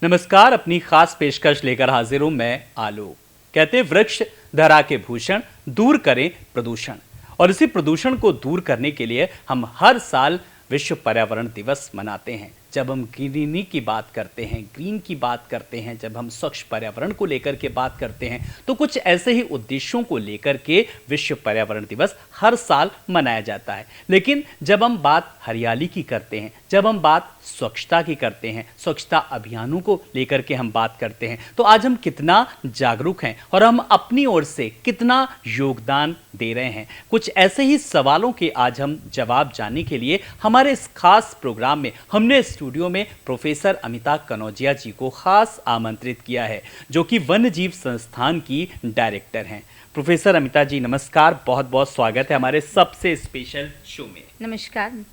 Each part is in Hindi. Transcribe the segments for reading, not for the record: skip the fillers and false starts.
नमस्कार, अपनी खास पेशकश लेकर हाजिर हूं मैं आलोक। कहते हैं वृक्ष धरा के भूषण, दूर करें प्रदूषण। और इसी प्रदूषण को दूर करने के लिए हम हर साल विश्व पर्यावरण दिवस मनाते हैं। जब हम ग्रीनरी की बात करते हैं, ग्रीन की बात करते हैं, जब हम स्वच्छ पर्यावरण को लेकर के बात करते हैं, तो कुछ ऐसे ही उद्देश्यों को लेकर के विश्व पर्यावरण दिवस हर साल मनाया जाता है। लेकिन जब हम बात हरियाली की करते हैं, जब हम बात स्वच्छता की करते हैं, स्वच्छता अभियानों को लेकर के हम बात करते हैं, तो आज हम कितना जागरूक हैं और हम अपनी ओर से कितना योगदान दे रहे हैं। कुछ ऐसे ही सवालों के आज हम जवाब जानने के लिए हमारे इस खास प्रोग्राम में हमने स्टूडियो में प्रोफेसर अमिता कनौजिया जी को खास आमंत्रित किया है, जो कि वन्य जीव संस्थान की डायरेक्टर हैं। प्रोफेसर अमिता जी नमस्कार, बहुत बहुत स्वागत है हमारे सबसे स्पेशल शो में। नमस्कार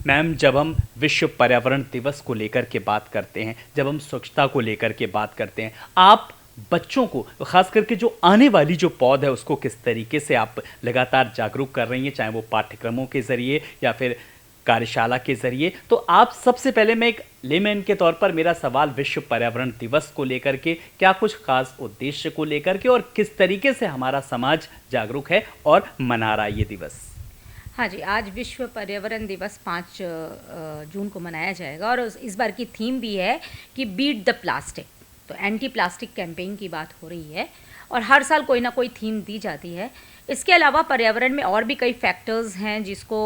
मैम, जब हम विश्व पर्यावरण दिवस को लेकर के बात करते हैं, जब हम स्वच्छता को लेकर के बात करते हैं, आप बच्चों को, खास करके जो आने वाली जो पौध है, उसको किस तरीके से आप लगातार जागरूक कर रही हैं, चाहे वो पाठ्यक्रमों के जरिए या फिर कार्यशाला के जरिए। तो आप सबसे पहले, मैं एक लेमैन के तौर पर मेरा सवाल विश्व पर्यावरण दिवस को लेकर के, क्या कुछ खास उद्देश्य को लेकर के और किस तरीके से हमारा समाज जागरूक है और मना रहा है ये दिवस? हाँ जी, आज विश्व पर्यावरण दिवस 5 जून को मनाया जाएगा और इस बार की थीम भी है कि बीट द प्लास्टिक। तो एंटी प्लास्टिक कैंपेन की बात हो रही है और हर साल कोई ना कोई थीम दी जाती है। इसके अलावा पर्यावरण में और भी कई फैक्टर्स हैं जिसको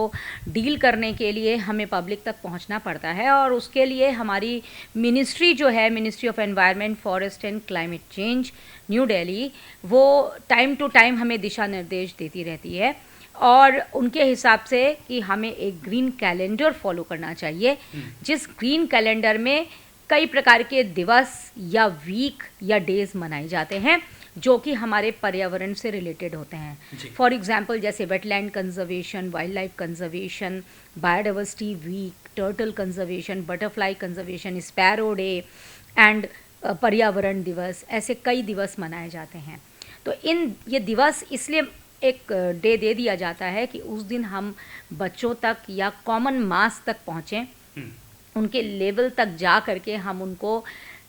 डील करने के लिए हमें पब्लिक तक पहुंचना पड़ता है और उसके लिए हमारी मिनिस्ट्री जो है, ministry of environment, forest and climate change, New Delhi, वो टाइम टू टाइम हमें दिशा निर्देश देती रहती है और उनके हिसाब से कि हमें एक ग्रीन कैलेंडर फॉलो करना चाहिए, जिस ग्रीन कैलेंडर में कई प्रकार के दिवस या वीक या डेज मनाए जाते हैं जो कि हमारे पर्यावरण से रिलेटेड होते हैं। फॉर एग्जांपल जैसे wetland conservation, wild life conservation, biodiversity week, turtle conservation, butterfly conservation, sparrow day and पर्यावरण दिवस, ऐसे कई दिवस मनाए जाते हैं। तो ये दिवस इसलिए एक डे दे दिया जाता है कि उस दिन हम बच्चों तक या कॉमन मास तक पहुँचें, उनके लेवल तक जा करके हम उनको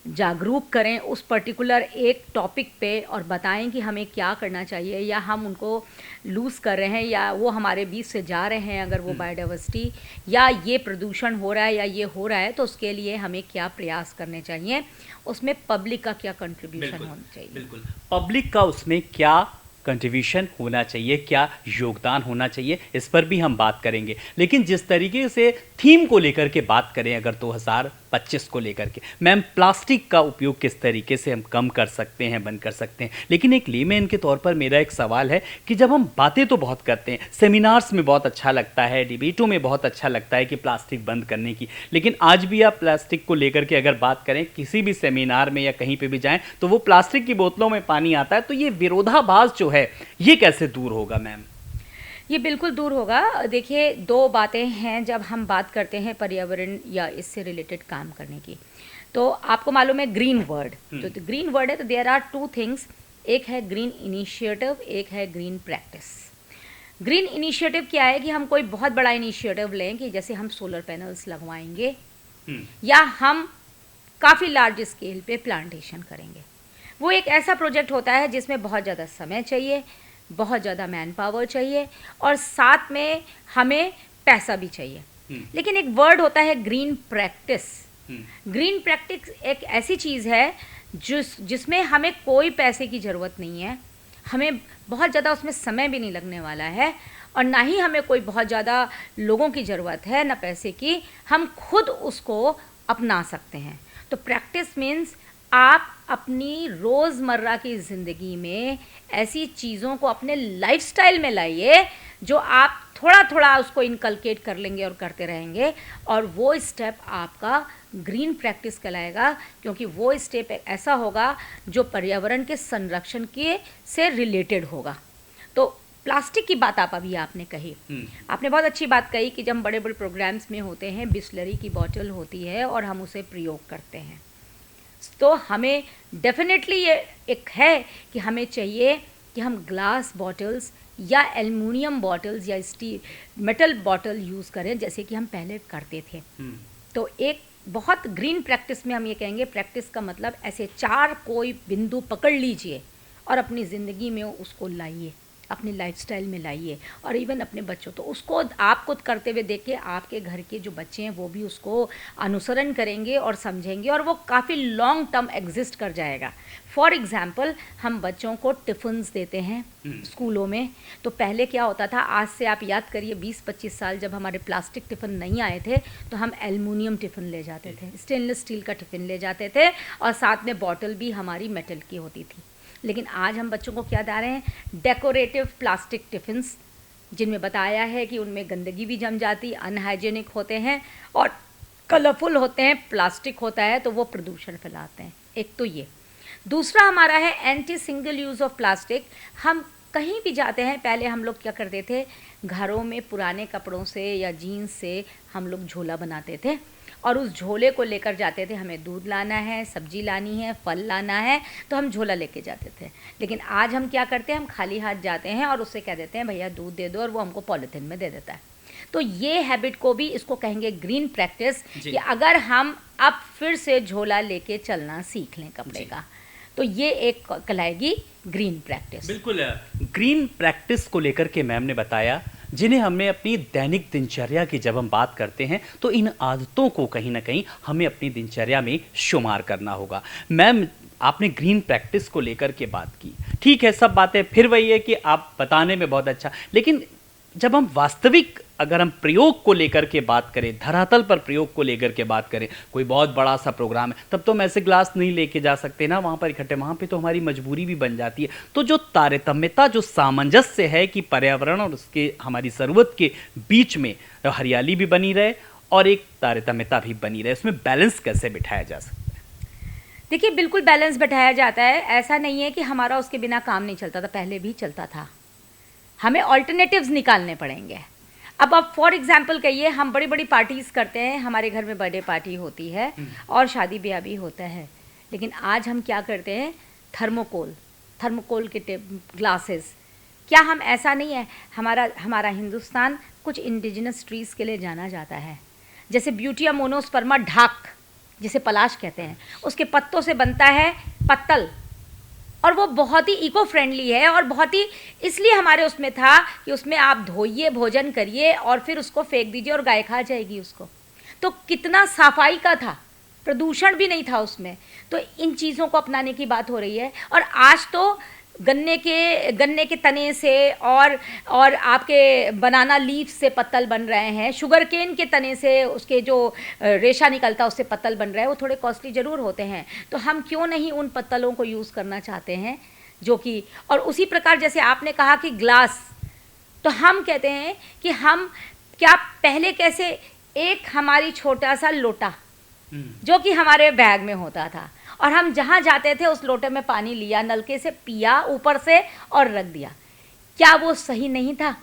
जागरूक करें उस पर्टिकुलर एक टॉपिक पे और बताएं कि हमें क्या करना चाहिए, या हम उनको लूज़ कर रहे हैं या वो हमारे बीच से जा रहे हैं, अगर वो बायोडाइवर्सिटी या ये प्रदूषण हो रहा है या ये हो रहा है, तो उसके लिए हमें क्या प्रयास करने चाहिए, उसमें पब्लिक का क्या कंट्रीब्यूशन होना चाहिए। बिल्कुल, पब्लिक का उसमें क्या कंट्रीब्यूशन होना चाहिए, क्या योगदान होना चाहिए, इस पर भी हम बात करेंगे। लेकिन जिस तरीके से थीम को लेकर के बात करें, अगर 2025 को लेकर के, मैम, प्लास्टिक का उपयोग किस तरीके से हम कम कर सकते हैं, बंद कर सकते हैं। लेकिन एक लेमैन के तौर पर मेरा एक सवाल है कि जब हम बातें तो बहुत करते हैं, सेमिनार्स में बहुत अच्छा लगता है, डिबेटों में बहुत अच्छा लगता है कि प्लास्टिक बंद करने की, लेकिन आज भी आप प्लास्टिक को लेकर के अगर बात करें, किसी भी सेमिनार में या कहीं पर भी जाएँ, तो वो प्लास्टिक की बोतलों में पानी आता है। तो ये विरोधाभास जो है, ये कैसे दूर होगा मैम? ये बिल्कुल दूर होगा। देखिए, दो बातें हैं जब हम बात करते हैं पर्यावरण या इससे रिलेटेड काम करने की। तो आपको मालूम है ग्रीन वर्ड, तो ग्रीन वर्ड है, तो देयर आर 2 थिंग्स, एक है ग्रीन इनिशिएटिव, एक है ग्रीन प्रैक्टिस। ग्रीन इनिशिएटिव क्या है कि हम कोई बहुत बड़ा इनिशिएटिव लें कि जैसे हम सोलर पैनल्स लगवाएंगे या हम काफ़ी लार्ज स्केल पे प्लांटेशन करेंगे। वो एक ऐसा प्रोजेक्ट होता है जिसमें बहुत ज़्यादा समय चाहिए, बहुत ज़्यादा मैन पावर चाहिए और साथ में हमें पैसा भी चाहिए। लेकिन एक वर्ड होता है ग्रीन प्रैक्टिस। ग्रीन प्रैक्टिस एक ऐसी चीज़ है जिसमें हमें कोई पैसे की ज़रूरत नहीं है, हमें बहुत ज़्यादा उसमें समय भी नहीं लगने वाला है और ना ही हमें कोई बहुत ज़्यादा लोगों की ज़रूरत है, ना पैसे की, हम खुद उसको अपना सकते हैं। तो प्रैक्टिस मीन्स आप अपनी रोज़मर्रा की ज़िंदगी में ऐसी चीज़ों को अपने लाइफस्टाइल में लाइए जो आप थोड़ा थोड़ा उसको इनकलकेट कर लेंगे और करते रहेंगे, और वो स्टेप आपका ग्रीन प्रैक्टिस कहलाएगा, क्योंकि वो स्टेप ऐसा होगा जो पर्यावरण के संरक्षण के से रिलेटेड होगा। तो प्लास्टिक की बात आप अभी आपने कही, आपने बहुत अच्छी बात कही कि जब हम बड़े बड़े प्रोग्राम्स में होते हैं, बिस्लरी की बॉटल होती है और हम उसे प्रयोग करते हैं, तो हमें डेफिनेटली ये एक है कि हमें चाहिए कि हम ग्लास बॉटल्स या एल्युमिनियम बॉटल्स या स्टील मेटल बॉटल यूज़ करें जैसे कि हम पहले करते थे। तो एक बहुत ग्रीन प्रैक्टिस में हम ये कहेंगे, प्रैक्टिस का मतलब ऐसे 4 कोई बिंदु पकड़ लीजिए और अपनी ज़िंदगी में उसको लाइए, अपनी लाइफस्टाइल में लाइए, और इवन अपने बच्चों, तो उसको आप खुद करते हुए देखिए, आपके घर के जो बच्चे हैं वो भी उसको अनुसरण करेंगे और समझेंगे, और वो काफ़ी लॉन्ग टर्म एग्जिस्ट कर जाएगा। फॉर एग्ज़ाम्पल, हम बच्चों को टिफ़िन्स देते हैं स्कूलों में, तो पहले क्या होता था, आज से आप याद करिए 20-25 साल, जब हमारे प्लास्टिक टिफ़िन नहीं आए थे तो हम एल्युमिनियम टिफ़िन ले जाते थे, स्टेनलेस स्टील का टिफ़िन ले जाते थे, और साथ में बॉटल भी हमारी मेटल की होती थी। लेकिन आज हम बच्चों को क्या दे रहे हैं, डेकोरेटिव प्लास्टिक टिफ़िन्स, जिनमें बताया है कि उनमें गंदगी भी जम जाती, अनहाइजेनिक होते हैं और कलरफुल होते हैं, प्लास्टिक होता है तो वो प्रदूषण फैलाते हैं। एक तो ये, दूसरा हमारा है anti single use of plastic. हम कहीं भी जाते हैं, पहले हम लोग क्या करते थे, घरों में पुराने कपड़ों से या जीन्स से हम लोग झोला बनाते थे, और उस झोले को लेकर जाते थे, हमें दूध लाना है, सब्जी लानी है, फल लाना है, तो हम झोला लेके जाते थे। लेकिन आज हम क्या करते हैं, हम खाली हाथ जाते हैं और उससे कह देते हैं भैया दूध दे दो, और वो हमको पॉलीथिन में दे देता है। तो ये हैबिट को भी, इसको कहेंगे ग्रीन प्रैक्टिस, कि अगर हम अब फिर से झोला लेके चलना सीख लें कपड़े का, तो ये एक कहलाएगी ग्रीन प्रैक्टिस। बिल्कुल, ग्रीन प्रैक्टिस को लेकर के मैम ने बताया, जिन्हें हमें अपनी दैनिक दिनचर्या की जब हम बात करते हैं तो इन आदतों को कहीं ना कहीं हमें अपनी दिनचर्या में शुमार करना होगा। मैम, आपने ग्रीन प्रैक्टिस को लेकर के बात की, ठीक है, सब बातें फिर वही है कि आप बताने में बहुत अच्छा, लेकिन जब हम वास्तविक, अगर हम प्रयोग को लेकर के बात करें, धरातल पर प्रयोग को लेकर के बात करें, कोई बहुत बड़ा सा प्रोग्राम है, तब तो हम ऐसे ग्लास नहीं लेके जा सकते ना वहाँ पर इकट्ठे, वहाँ पे तो हमारी मजबूरी भी बन जाती है। तो जो तारतम्यता, जो सामंजस्य है कि पर्यावरण और उसके, हमारी ज़रूरत के बीच में हरियाली भी बनी रहे और एक तारतम्यता भी बनी रहे, उसमें बैलेंस कैसे बिठाया जा सकता है? देखिए, बिल्कुल बैलेंस बैठाया जाता है। ऐसा नहीं है कि हमारा उसके बिना काम नहीं चलता था, पहले भी चलता था, हमें ऑल्टरनेटिव्स निकालने पड़ेंगे। अब आप फॉर एग्जांपल कहिए, हम बड़ी बड़ी पार्टीज़ करते हैं, हमारे घर में बर्थडे पार्टी होती है और शादी ब्याह भी होता है, लेकिन आज हम क्या करते हैं, थर्मोकोल के ग्लासेस, क्या हम, ऐसा नहीं है, हमारा हिंदुस्तान कुछ इंडिजिनस ट्रीज़ के लिए जाना जाता है, जैसे ब्यूटिया मोनोस्पर्मा ढाक, जिसे पलाश कहते हैं, उसके पत्तों से बनता है पत्तल, और वो बहुत ही इको फ्रेंडली है, और बहुत ही इसलिए हमारे उसमें था कि उसमें आप धोइए, भोजन करिए और फिर उसको फेंक दीजिए और गाय खा जाएगी उसको। तो कितना सफाई का था, प्रदूषण भी नहीं था उसमें। तो इन चीज़ों को अपनाने की बात हो रही है। और आज तो गन्ने के तने से और आपके बनाना लीफ से पत्तल बन रहे हैं, शुगर केन के तने से उसके जो रेशा निकलता है उससे पत्तल बन रहा है। वो थोड़े कॉस्टली ज़रूर होते हैं, तो हम क्यों नहीं उन पत्तलों को यूज़ करना चाहते हैं, जो कि, और उसी प्रकार जैसे आपने कहा कि ग्लास, तो हम कहते हैं कि हम क्या, पहले कैसे, एक हमारी छोटा सा लोटा जो कि हमारे बैग में होता था, और हम जहाँ जाते थे उस लोटे में पानी लिया, नलके से पिया ऊपर से और रख दिया। क्या वो सही नहीं था?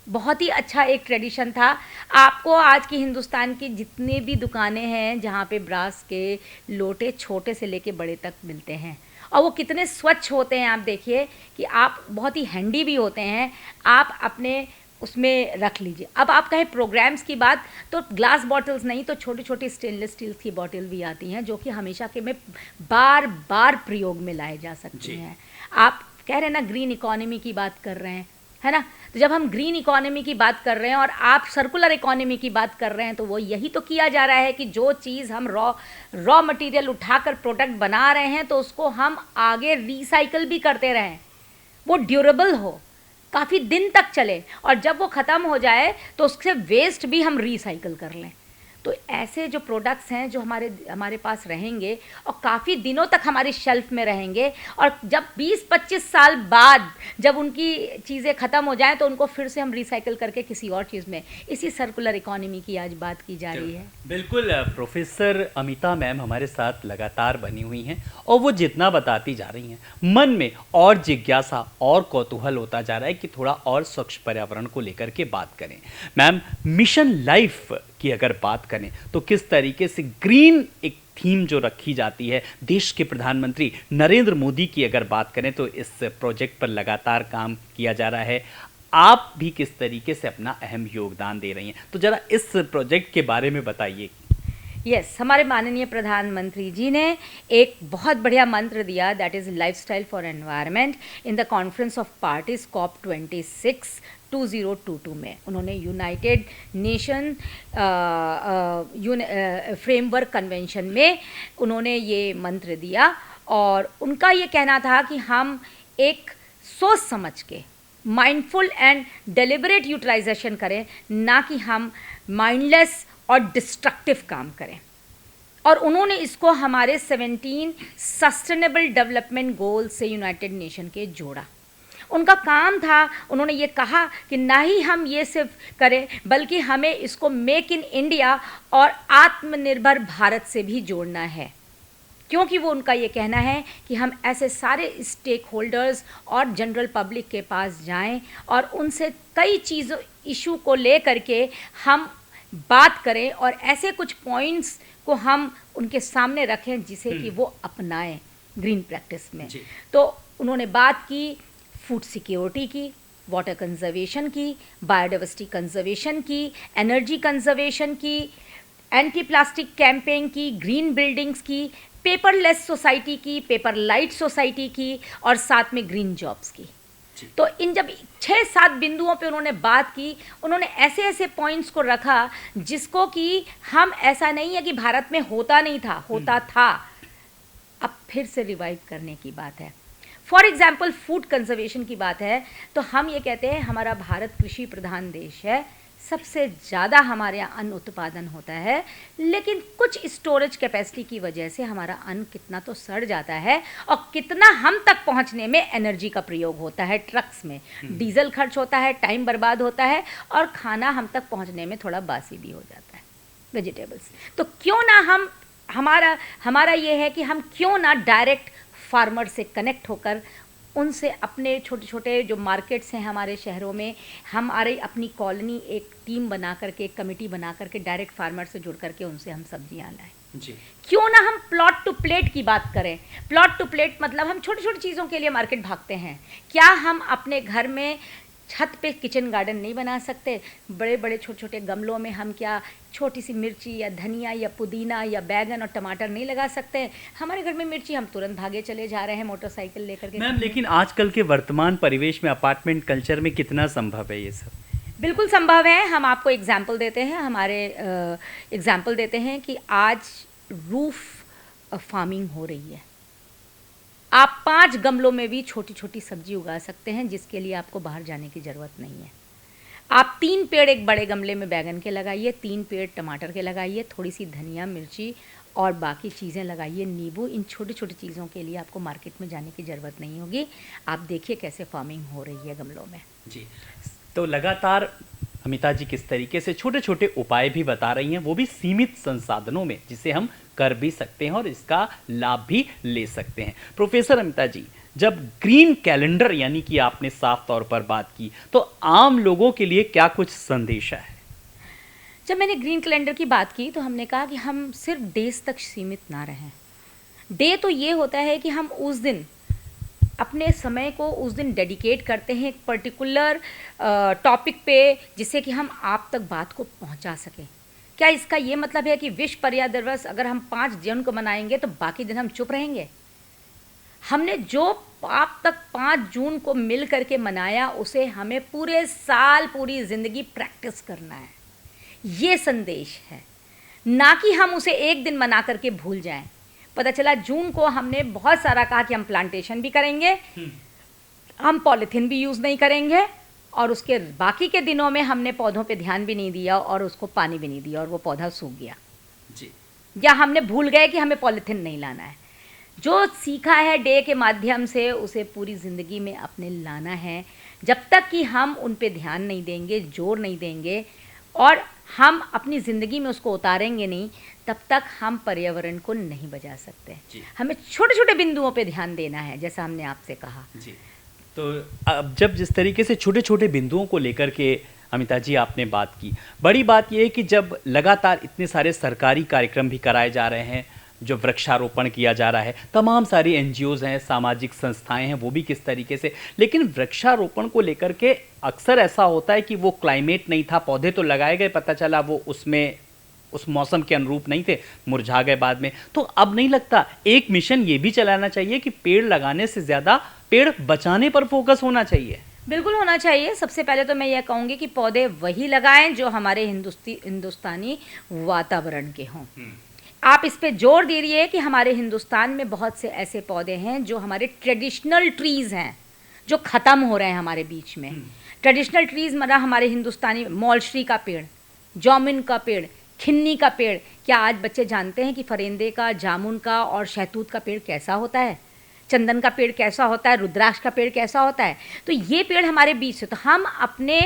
बहुत ही अच्छा एक ट्रेडिशन था। आपको आज की हिंदुस्तान की जितनी भी दुकानें हैं जहाँ पे ब्रास के लोटे छोटे से लेके बड़े तक मिलते हैं, और वो कितने स्वच्छ होते हैं, आप देखिए कि आप, बहुत ही हैंडी भी होते हैं, आप अपने उसमें रख लीजिए। अब आप कहें प्रोग्राम्स की बात, तो ग्लास बॉटल्स नहीं तो छोटी छोटी स्टेनलेस स्टील की बॉटल भी आती हैं, जो कि हमेशा के में बार बार प्रयोग में लाए जा सकती हैं। आप कह रहे हैं ना ग्रीन इकोनॉमी की बात कर रहे हैं, है ना, तो जब हम ग्रीन इकोनॉमी की बात कर रहे हैं और आप सर्कुलर इकोनॉमी की बात कर रहे हैं, तो वो यही तो किया जा रहा है कि जो चीज़ हम रॉ मटेरियल उठाकर प्रोडक्ट बना रहे हैं, तो उसको हम आगे रिसाइकल भी करते रहें, वो ड्यूरेबल हो, काफ़ी दिन तक चले, और जब वो ख़त्म हो जाए तो उससे वेस्ट भी हम रिसाइकल कर लें। तो ऐसे जो प्रोडक्ट्स हैं जो हमारे पास रहेंगे और काफ़ी दिनों तक हमारी शेल्फ में रहेंगे, और जब 20-25 साल बाद जब उनकी चीज़ें ख़त्म हो जाएं तो उनको फिर से हम रिसाइकिल करके किसी और चीज़ में, इसी सर्कुलर इकोनॉमी की आज बात की जा रही है। बिल्कुल, प्रोफेसर अमिता मैम हमारे साथ लगातार बनी हुई हैं, और वो जितना बताती जा रही हैं मन में और जिज्ञासा और कौतूहल होता जा रहा है कि थोड़ा और स्वच्छ पर्यावरण को लेकर के बात करें। मैम, मिशन लाइफ की अगर बात करें तो किस तरीके से ग्रीन एक थीम जो रखी जाती है, देश के प्रधानमंत्री नरेंद्र मोदी की अगर बात करें तो इस प्रोजेक्ट पर लगातार काम किया जा रहा है, आप भी किस तरीके से अपना अहम योगदान दे रही हैं, तो जरा इस प्रोजेक्ट के बारे में बताइए। यस, हमारे माननीय प्रधानमंत्री जी ने एक बहुत बढ़िया मंत्र दिया, that is lifestyle for environment, in the conference of parties COP26 2022 में। उन्होंने यूनाइटेड नेशन फ्रेमवर्क कन्वेंशन में उन्होंने ये मंत्र दिया, और उनका ये कहना था कि हम एक सोच समझ के माइंडफुल एंड डेलिबरेट यूटिलाइजेशन करें, ना कि हम माइंडलेस और डिस्ट्रक्टिव काम करें। और उन्होंने इसको हमारे 17 सस्टेनेबल डेवलपमेंट गोल से यूनाइटेड नेशन के जोड़ा। उनका काम था, उन्होंने ये कहा कि ना ही हम ये सिर्फ करें, बल्कि हमें इसको मेक इन इंडिया और आत्मनिर्भर भारत से भी जोड़ना है, क्योंकि वो उनका ये कहना है कि हम ऐसे सारे स्टेक होल्डर्स और जनरल पब्लिक के पास जाएं और उनसे कई चीज़ों इशू को ले करके हम बात करें, और ऐसे कुछ पॉइंट्स को हम उनके सामने रखें जिसे कि वो अपनाएं ग्रीन प्रैक्टिस में। तो उन्होंने बात की फूड सिक्योरिटी की, वाटर कंजर्वेशन की, बायोडाइवर्सिटी कंजर्वेशन की, एनर्जी कंजर्वेशन की, एंटी प्लास्टिक कैंपेन की, ग्रीन बिल्डिंग्स की, पेपरलेस सोसाइटी की, पेपर लाइट सोसाइटी की, और साथ में ग्रीन जॉब्स की। तो इन जब 6-7 बिंदुओं पे उन्होंने बात की, उन्होंने ऐसे ऐसे पॉइंट्स को रखा जिसको कि हम, ऐसा नहीं है कि भारत में होता नहीं था, होता था, अब फिर से रिवाइव करने की बात है। फॉर एग्जाम्पल फूड कंजर्वेशन की बात है, तो हम ये कहते हैं हमारा भारत कृषि प्रधान देश है, सबसे ज़्यादा हमारे यहाँ अन्न उत्पादन होता है, लेकिन कुछ स्टोरेज कैपेसिटी की वजह से हमारा अन्न कितना तो सड़ जाता है, और कितना हम तक पहुँचने में एनर्जी का प्रयोग होता है, ट्रक्स में डीजल खर्च होता है, टाइम बर्बाद होता है, और खाना हम तक पहुँचने में थोड़ा बासी भी हो जाता है, वेजिटेबल्स। तो क्यों ना हम, हमारा ये है कि हम क्यों ना डायरेक्ट फार्मर से कनेक्ट होकर उनसे अपने छोटे छोटे जो मार्केट्स हैं हमारे शहरों में, हमारे अपनी कॉलोनी एक टीम बना करके, एक कमेटी बना करके डायरेक्ट फार्मर से जुड़ करके उनसे हम सब्जियां लाएं। जी। क्यों ना हम प्लॉट टू प्लेट की बात करें। प्लॉट टू प्लेट मतलब हम छोटी छोटी चीज़ों के लिए मार्केट भागते हैं, क्या हम अपने घर में छत पे किचन गार्डन नहीं बना सकते? बड़े बड़े छोटे छोटे गमलों में हम क्या छोटी सी मिर्ची या धनिया या पुदीना या बैगन और टमाटर नहीं लगा सकते? हमारे घर में मिर्ची, हम तुरंत भागे चले जा रहे हैं मोटरसाइकिल लेकर के। मैम, लेकिन आजकल के वर्तमान परिवेश में अपार्टमेंट कल्चर में कितना संभव है ये सब? बिल्कुल संभव है। हम आपको एग्जाम्पल देते हैं, हमारे एग्जाम्पल देते हैं कि आज रूफ फार्मिंग हो रही है। आप 5 गमलों में भी छोटी छोटी सब्जी उगा सकते हैं, जिसके लिए आपको बाहर जाने की ज़रूरत नहीं है। आप 3 पेड़ एक बड़े गमले में बैगन के लगाइए, 3 पेड़ टमाटर के लगाइए, थोड़ी सी धनिया मिर्ची और बाकी चीज़ें लगाइए, नींबू। इन छोटी छोटी चीज़ों के लिए आपको मार्केट में जाने की ज़रूरत नहीं होगी। आप देखिए कैसे फार्मिंग हो रही है गमलों में। जी, तो लगातार अमिता जी किस तरीके से छोटे छोटे उपाय भी बता रही हैं, वो भी सीमित संसाधनों में, जिसे हम कर भी सकते हैं और इसका लाभ भी ले सकते हैं। प्रोफेसर अमिता जी, जब ग्रीन कैलेंडर यानी कि आपने साफ तौर पर बात की, तो आम लोगों के लिए क्या कुछ संदेश है? जब मैंने ग्रीन कैलेंडर की बात की तो हमने कहा कि हम सिर्फ डेज तक सीमित ना रहें। डे तो ये होता है कि हम उस दिन अपने समय को उस दिन डेडिकेट करते हैं एक पर्टिकुलर टॉपिक पे, जिससे कि हम आप तक बात को पहुंचा सकें। क्या इसका ये मतलब है कि विश्व पर्यावरण दिवस अगर हम 5 जून को मनाएंगे तो बाकी दिन हम चुप रहेंगे? हमने जो आप तक 5 जून को मिल करके मनाया, उसे हमें पूरे साल, पूरी ज़िंदगी प्रैक्टिस करना है। ये संदेश है, ना कि हम उसे एक दिन मना करके भूल जाएं। पता चला जून को हमने बहुत सारा कहा कि हम प्लांटेशन भी करेंगे, हम पॉलीथीन भी यूज़ नहीं करेंगे, और उसके बाकी के दिनों में हमने पौधों पे ध्यान भी नहीं दिया और उसको पानी भी नहीं दिया और वो पौधा सूख गया जी। या हमने भूल गए कि हमें पॉलीथीन नहीं लाना है। जो सीखा है डे के माध्यम से, उसे पूरी ज़िंदगी में अपने लाना है। जब तक कि हम उन पे ध्यान नहीं देंगे, जोर नहीं देंगे और हम अपनी ज़िंदगी में उसको उतारेंगे नहीं, तब तक हम पर्यावरण को नहीं बचा सकते। हमें छोटे छोटे बिंदुओं पे ध्यान देना है, जैसा हमने आपसे कहा जी। तो अब जब जिस तरीके से छोटे छोटे बिंदुओं को लेकर के अमिता जी आपने बात की, बड़ी बात यह है कि जब लगातार इतने सारे सरकारी कार्यक्रम भी कराए जा रहे हैं, जो वृक्षारोपण किया जा रहा है, तमाम सारी एनजीओज़ हैं, सामाजिक संस्थाएं हैं, वो भी किस तरीके से, लेकिन वृक्षारोपण को लेकर के अक्सर ऐसा होता है कि वो क्लाइमेट नहीं था, पौधे तो लगाए गए, पता चला वो उसमें उस मौसम के अनुरूप नहीं थे, मुरझा गए बाद में। तो अब नहीं लगता एक मिशन ये भी चलाना चाहिए कि पेड़ लगाने से ज़्यादा पेड़ बचाने पर फोकस होना चाहिए? बिल्कुल होना चाहिए। सबसे पहले तो मैं यह कहूँगी कि पौधे वही लगाएं जो हमारे हिंदुस्तानी वातावरण के हों। आप इस पे जोर दे रही है कि हमारे हिंदुस्तान में बहुत से ऐसे पौधे हैं जो हमारे ट्रेडिशनल ट्रीज़ हैं, जो ख़त्म हो रहे हैं हमारे बीच में। ट्रेडिशनल ट्रीज़ मतलब हमारे हिंदुस्तानी मौलश्री का पेड़, जामुन का पेड़, खिन्नी का पेड़। क्या आज बच्चे जानते हैं कि फरेंदे का, जामुन का और शहतूत का पेड़ कैसा होता है? चंदन का पेड़ कैसा होता है? रुद्राक्ष का पेड़ कैसा होता है? तो ये पेड़ हमारे बीच से, तो हम अपने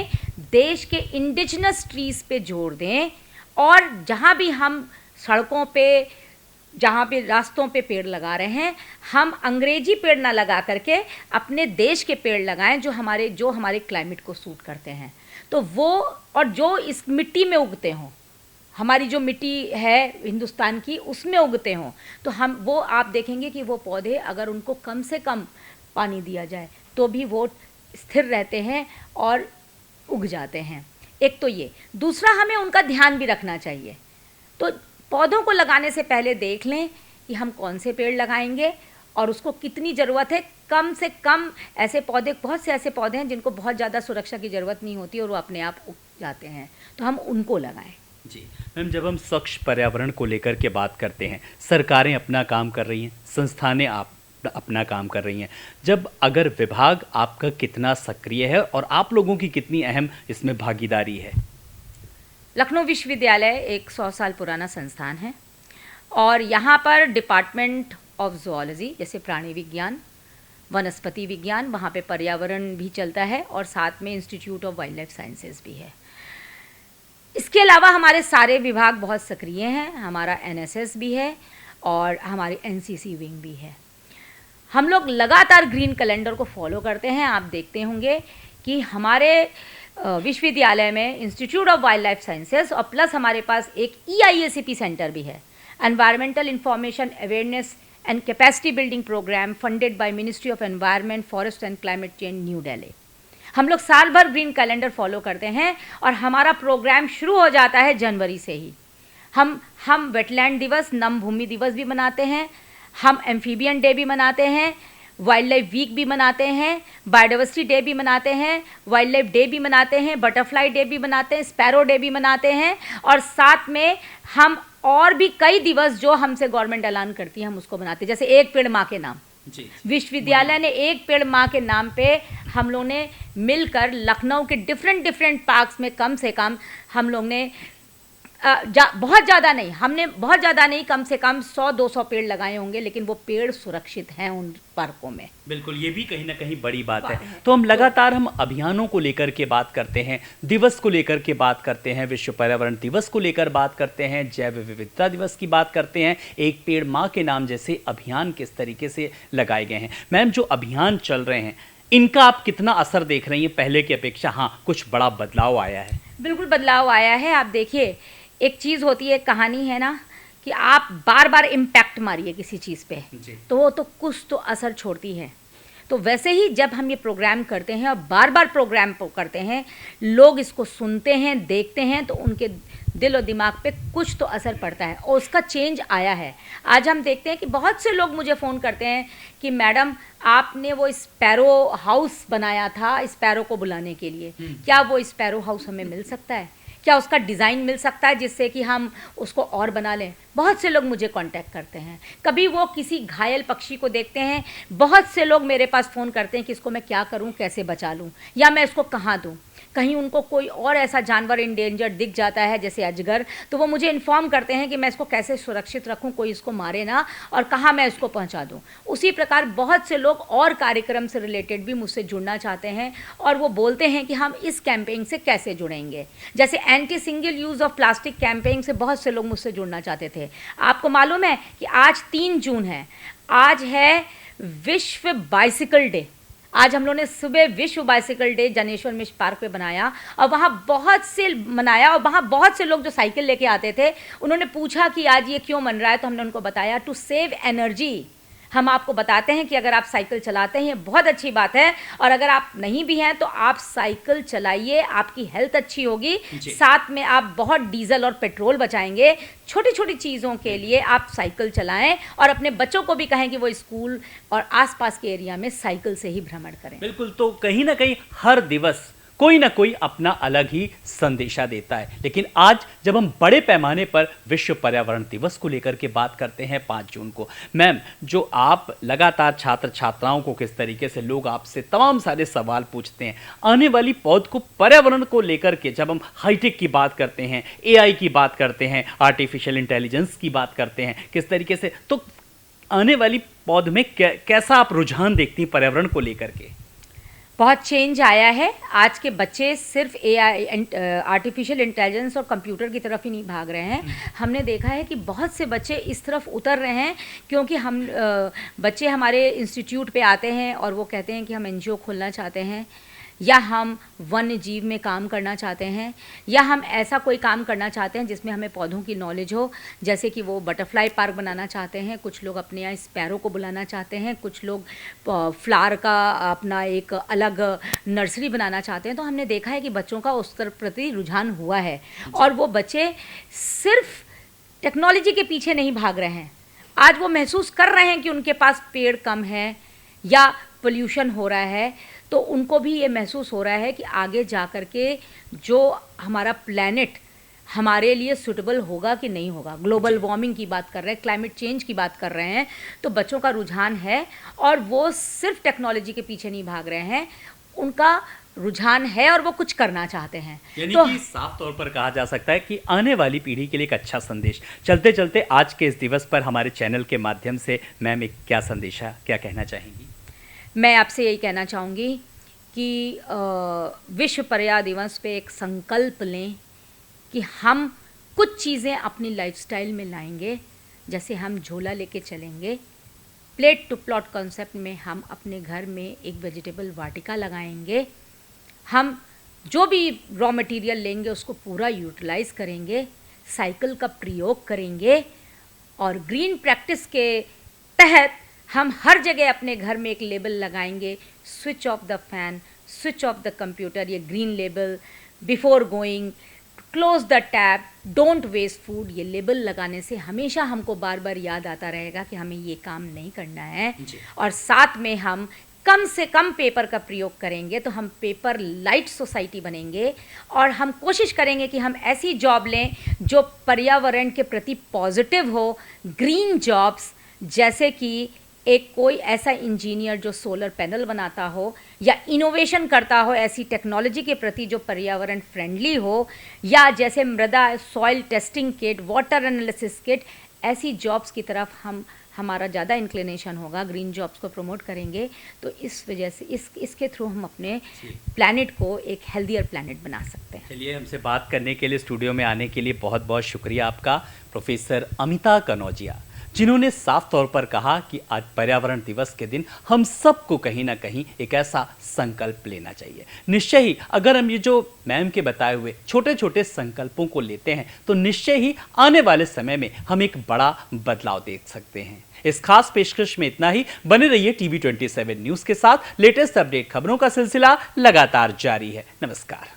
देश के इंडिजिनस ट्रीज़ पे जोर दें, और जहाँ भी हम सड़कों पे, जहाँ पे रास्तों पे पेड़ लगा रहे हैं, हम अंग्रेजी पेड़ ना लगा करके अपने देश के पेड़ लगाएं जो हमारे क्लाइमेट को सूट करते हैं। तो वो, और जो इस मिट्टी में उगते हों, हमारी जो मिट्टी है हिंदुस्तान की उसमें उगते हों, तो हम वो, आप देखेंगे कि वो पौधे अगर उनको कम से कम पानी दिया जाए तो भी वो स्थिर रहते हैं और उग जाते हैं। एक तो ये, दूसरा हमें उनका ध्यान भी रखना चाहिए। तो पौधों को लगाने से पहले देख लें कि हम कौन से पेड़ लगाएंगे और उसको कितनी ज़रूरत है। कम से कम ऐसे पौधे, बहुत से ऐसे पौधे हैं जिनको बहुत ज़्यादा सुरक्षा की ज़रूरत नहीं होती और वो अपने आप उग जाते हैं, तो हम उनको लगाएं। जी मैम, जब हम स्वच्छ पर्यावरण को लेकर के बात करते हैं, सरकारें अपना काम कर रही हैं, संस्थानें अपना काम कर रही हैं, जब अगर विभाग आपका कितना सक्रिय है और आप लोगों की कितनी अहम इसमें भागीदारी है? लखनऊ विश्वविद्यालय एक 100 साल पुराना संस्थान है और यहाँ पर डिपार्टमेंट ऑफ ज़ूलॉजी, जैसे प्राणी विज्ञान, वनस्पति विज्ञान, वहाँ पे पर्यावरण भी चलता है, और साथ में institute of wild life sciences भी है। इसके अलावा हमारे सारे विभाग बहुत सक्रिय हैं। हमारा एनएसएस भी है और हमारी एनसीसी विंग भी है। हम लोग लगातार ग्रीन कैलेंडर को फॉलो करते हैं। आप देखते होंगे कि हमारे विश्वविद्यालय में institute of wild life sciences और प्लस हमारे पास एक EIACP सेंटर भी है, environmental information awareness and capacity building programme, funded by ministry of environment, forest and climate change, New Delhi. हम लोग साल भर ग्रीन कैलेंडर फॉलो करते हैं और हमारा प्रोग्राम शुरू हो जाता है जनवरी से ही। हम वेटलैंड दिवस, नम भूमि दिवस भी मनाते हैं, हम एम्फीबियन डे भी मनाते हैं, वाइल्ड लाइफ वीक भी मनाते हैं, बायोडाइवर्सिटी डे भी मनाते हैं, वाइल्ड लाइफ डे भी मनाते हैं, बटरफ्लाई डे भी मनाते हैं, स्पैरो डे भी मनाते हैं, और साथ में हम और भी कई दिवस जो हमसे गवर्नमेंट ऐलान करती है हम उसको मनाते हैं। जैसे एक पेड़ माँ के नाम, विश्वविद्यालय ने एक पेड़ माँ के नाम पे हम लोग ने मिलकर लखनऊ के डिफरेंट पार्क्स में कम से कम हम लोग ने बहुत ज़्यादा नहीं, कम से कम 100-200 पेड़ लगाए होंगे, लेकिन वो पेड़ सुरक्षित हैं उन पार्कों में। बिल्कुल, ये भी कहीं ना कहीं बड़ी बात है। तो हम लगातार अभियानों को लेकर के बात करते हैं, दिवस को लेकर के बात करते हैं, विश्व पर्यावरण दिवस को लेकर बात करते हैं, जैव विविधता दिवस की बात करते हैं, एक पेड़ माँ के नाम जैसे अभियान किस तरीके से लगाए गए हैं। मैम, जो अभियान चल रहे हैं इनका आप कितना असर देख रही हैं पहले की अपेक्षा? हाँ, कुछ बड़ा बदलाव आया है? बिल्कुल बदलाव आया है। आप देखिए, एक चीज़ होती है, कहानी है ना, कि आप बार बार इम्पैक्ट मारिए किसी चीज़ पे तो वो तो कुछ तो असर छोड़ती है। तो वैसे ही जब हम ये प्रोग्राम करते हैं और बार बार प्रोग्राम करते हैं, लोग इसको सुनते हैं, देखते हैं, तो उनके दिल और दिमाग पे कुछ तो असर पड़ता है और उसका चेंज आया है। आज हम देखते हैं कि बहुत से लोग मुझे फ़ोन करते हैं कि मैडम आपने वो स्पैरो हाउस बनाया था स्पैरो को बुलाने के लिए, क्या वो स्पैरो हाउस हमें मिल सकता है? क्या उसका डिज़ाइन मिल सकता है जिससे कि हम उसको और बना लें? बहुत से लोग मुझे कांटेक्ट करते हैं। कभी वो किसी घायल पक्षी को देखते हैं, बहुत से लोग मेरे पास फ़ोन करते हैं कि इसको मैं क्या करूं, कैसे बचा लूं, या मैं इसको कहाँ दूं। कहीं उनको कोई और ऐसा जानवर इंडेंजर दिख जाता है जैसे अजगर, तो वो मुझे इन्फॉर्म करते हैं कि मैं इसको कैसे सुरक्षित रखूं, कोई इसको मारे ना, और कहाँ मैं इसको पहुंचा दूं। उसी प्रकार बहुत से लोग और कार्यक्रम से रिलेटेड भी मुझसे जुड़ना चाहते हैं और वो बोलते हैं कि हम इस कैंपेन से कैसे जुड़ेंगे। जैसे anti single use of plastic campaign से बहुत से लोग मुझसे जुड़ना चाहते थे। आपको मालूम है कि आज 3 जून है, आज है विश्व बाइसिकल डे। आज हम लोगों ने सुबह विश्व bicycle day Janeshwar Mishra park पे बनाया और वहाँ बहुत से लोग जो साइकिल लेके आते थे, उन्होंने पूछा कि आज ये क्यों बन रहा है, तो हमने उनको बताया टू सेव एनर्जी, हम आपको बताते हैं कि अगर आप साइकिल चलाते हैं ये बहुत अच्छी बात है, और अगर आप नहीं भी हैं तो आप साइकिल चलाइए, आपकी हेल्थ अच्छी होगी, साथ में आप बहुत डीजल और पेट्रोल बचाएंगे। छोटी छोटी चीज़ों के लिए आप साइकिल चलाएं और अपने बच्चों को भी कहें कि वो स्कूल और आसपास के एरिया में साइकिल से ही भ्रमण करें। बिल्कुल, तो कहीं ना कहीं हर दिवस कोई ना कोई अपना अलग ही संदेशा देता है, लेकिन आज जब हम बड़े पैमाने पर विश्व पर्यावरण दिवस को लेकर के बात करते हैं 5 जून को, मैम, जो आप लगातार छात्र छात्राओं को किस तरीके से लोग आपसे तमाम सारे सवाल पूछते हैं, आने वाली पौध को पर्यावरण को लेकर के जब हम हाईटेक की बात करते हैं, एआई की बात करते हैं, आर्टिफिशियल इंटेलिजेंस की बात करते हैं, किस तरीके से, तो आने वाली पौध में कैसा आप रुझान देखती हैं पर्यावरण को लेकर के? बहुत चेंज आया है। आज के बच्चे सिर्फ एआई, आर्टिफिशियल इंटेलिजेंस और कंप्यूटर की तरफ ही नहीं भाग रहे हैं। हमने देखा है कि बहुत से बच्चे इस तरफ उतर रहे हैं, क्योंकि हम बच्चे हमारे इंस्टीट्यूट पे आते हैं और वो कहते हैं कि हम एनजीओ खोलना चाहते हैं, या हम वन्य जीव में काम करना चाहते हैं, या हम ऐसा कोई काम करना चाहते हैं जिसमें हमें पौधों की नॉलेज हो। जैसे कि वो बटरफ्लाई पार्क बनाना चाहते हैं, कुछ लोग अपने यहाँ स्पैरो को बुलाना चाहते हैं, कुछ लोग फ्लावर का अपना एक अलग नर्सरी बनाना चाहते हैं। तो हमने देखा है कि बच्चों का उस तरफ प्रति रुझान हुआ है, और वो बच्चे सिर्फ टेक्नोलॉजी के पीछे नहीं भाग रहे हैं। आज वो महसूस कर रहे हैं कि उनके पास पेड़ कम है या पोल्यूशन हो रहा है, तो उनको भी ये महसूस हो रहा है कि आगे जा कर के जो हमारा प्लैनेट हमारे लिए सूटेबल होगा कि नहीं होगा। ग्लोबल वार्मिंग की बात कर रहे हैं, क्लाइमेट चेंज की बात कर रहे हैं, तो बच्चों का रुझान है, और वो सिर्फ टेक्नोलॉजी के पीछे नहीं भाग रहे हैं, उनका रुझान है और वो कुछ करना चाहते हैं। यानी तो कि साफ तौर पर कहा जा सकता है कि आने वाली पीढ़ी के लिए एक अच्छा संदेश। चलते चलते आज के इस दिवस पर हमारे चैनल के माध्यम से मैम एक क्या संदेश है, क्या कहना चाहेंगी? मैं आपसे यही कहना चाहूँगी कि विश्व पर्यावरण दिवस पे एक संकल्प लें कि हम कुछ चीज़ें अपनी लाइफस्टाइल में लाएंगे। जैसे हम झोला लेके चलेंगे, प्लेट टू प्लॉट कॉन्सेप्ट में हम अपने घर में एक वेजिटेबल वाटिका लगाएंगे, हम जो भी रॉ मटेरियल लेंगे उसको पूरा यूटिलाइज करेंगे, साइकिल का प्रयोग करेंगे, और ग्रीन प्रैक्टिस के तहत हम हर जगह अपने घर में एक लेबल लगाएंगे, switch off the fan, switch off the computer, ये green label, before going, close the tap, don't waste food. ये लेबल लगाने से हमेशा हमको बार बार याद आता रहेगा कि हमें ये काम नहीं करना है, और साथ में हम कम से कम पेपर का प्रयोग करेंगे, तो हम पेपर लाइट सोसाइटी बनेंगे, और हम कोशिश करेंगे कि हम ऐसी जॉब लें जो पर्यावरण के प्रति पॉजिटिव हो, ग्रीन जॉब्स, जैसे कि एक कोई ऐसा इंजीनियर जो सोलर पैनल बनाता हो या इनोवेशन करता हो ऐसी टेक्नोलॉजी के प्रति जो पर्यावरण फ्रेंडली हो, या जैसे मृदा soil testing kit, water analysis kit, ऐसी जॉब्स की तरफ हमारा ज़्यादा इंक्लिनेशन होगा, ग्रीन जॉब्स को प्रमोट करेंगे। तो इस वजह से इसके थ्रू हम अपने प्लैनेट को एक हेल्दियर प्लैनेट बना सकते हैं। चलिए, हमसे बात करने के लिए, स्टूडियो में आने के लिए बहुत बहुत शुक्रिया आपका, प्रोफेसर अमिता कनौजिया, जिन्होंने साफ तौर पर कहा कि आज पर्यावरण दिवस के दिन हम सबको कहीं ना कहीं एक ऐसा संकल्प लेना चाहिए। निश्चय ही अगर हम ये जो मैम के बताए हुए छोटे छोटे संकल्पों को लेते हैं तो निश्चय ही आने वाले समय में हम एक बड़ा बदलाव देख सकते हैं। इस खास पेशकश में इतना ही। बने रहिए TV27 न्यूज़ के साथ। लेटेस्ट अपडेट खबरों का सिलसिला लगातार जारी है। नमस्कार।